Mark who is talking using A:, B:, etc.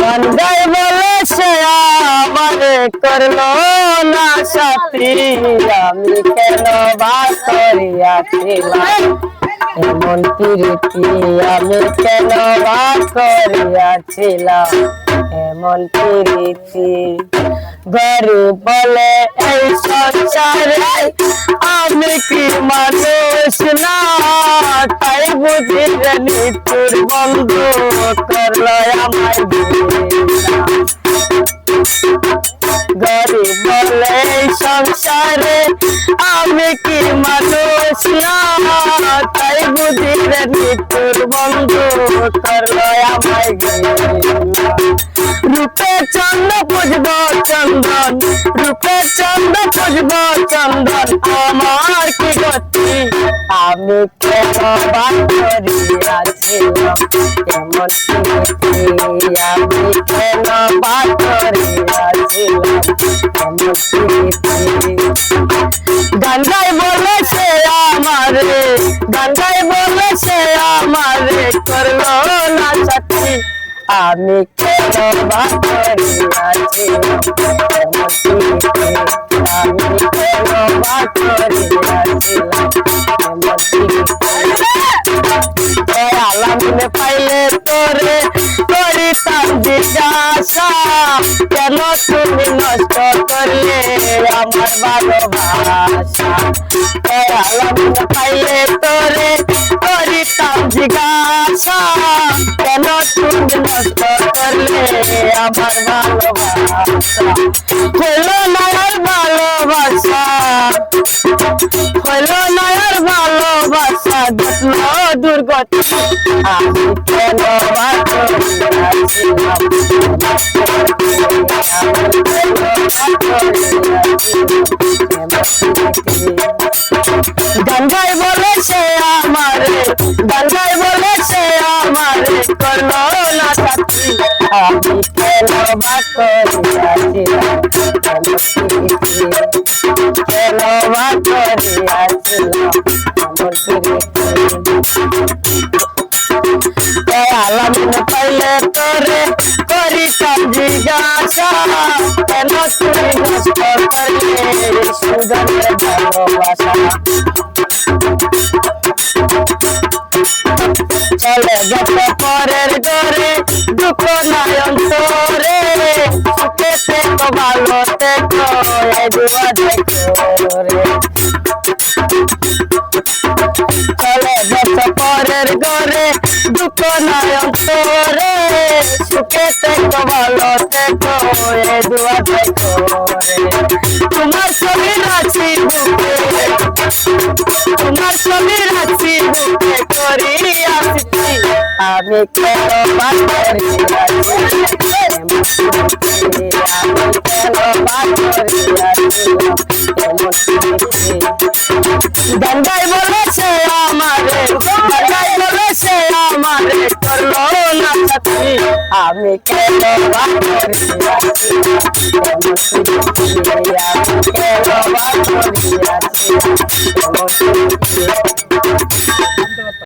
A: গান গাই বলে সে আমারে করলো না সাথী, আমি কেন বাস করিয়াছিলাম এমন প্রীতি, আমি কেন বাস করিয়াছিলাম এমন প্রীতি। গরিব বলে এই সংসারে আমি কি মানুষ না, তাই বুঝি নিতুর বন্ধু করলো আমায় গরিব বলে এই সংসারে আমি কি মানুষ না, তাই বুঝি নিতুর বন্ধু করলো আমায় রূপে চন্দ্র পুজব চন্দন, রূপে চন্দ্র পুজব চন্দন, আমার কি গতি, আমি কেন বাস করিয়াছিলাম এমন প্রীতি, আমি কেন বাস করিয়াছিলাম এমন প্রীতি। গান গাই বলে সে আমারে, গান গাই বলে সে আমারে করলো না সাথী, আমি কেন বাস করিয়াছিলাম এমন প্রীতি, আমি কেন বাস করিয়াছিলাম এমন প্রীতি। আলামিনে পাইলে তোরে করিতাম জিজ্ঞাসা, কেন তুমি নষ্ট করলে আমার ভালোবাসা। আলামিনে পাইলে তোরে করিতাম জিজ্ঞাসা, কেন তুমি নষ্ট করলে আমার ভালোবাসা। হইলো না আর ভালোবাসা, হইলো না আর ভালোবাসা, ঘটলো দুর্গতি, আমি কেন বাস করিয়াছিলাম আমি কেন বাস করিয়াছিলাম। গান গাই বলে সে আমারে, গান গাই বলে সে আমারে করলো না সাথী, আমি কেন বাস করিয়াছিলাম এমন প্রীতি, কেন বাস করিয়াছিলাম এমন প্রীতি। আলামিনে পাইলে তোরে করিতাম জিজ্ঞাসা, কেন তুমি নষ্ট করলে সুজনের ভালোবাসা। চলে গেছে পরের ঘরে দুঃখ নাই অন্তরে, সুখে থেকো ভালো থেকো এই দুয়া দেখো রে। চলে গেছে পরের ঘরে দুঃখ নাই অন্তরে, সুখে থেকো ভালো থেকো এই দুয়া দেখো রে। তোমার ছবি রাখি বুকে, তোমার ছবি রাখি বুকে করিয়া স্মৃতি, আমি কেন বাস করিয়াছিলাম এমন প্রীতি, আমি কেন বাস করিয়াছিলাম এমন প্রীতি। গান গাই বলে সে আমারে, গান গাই বলে সে আমারে করলো না সাথী, আমি কেন বাস করিয়াছিলাম এমন প্রীতি, আমি কেন বাস করিয়াছিলাম এমন প্রীতি।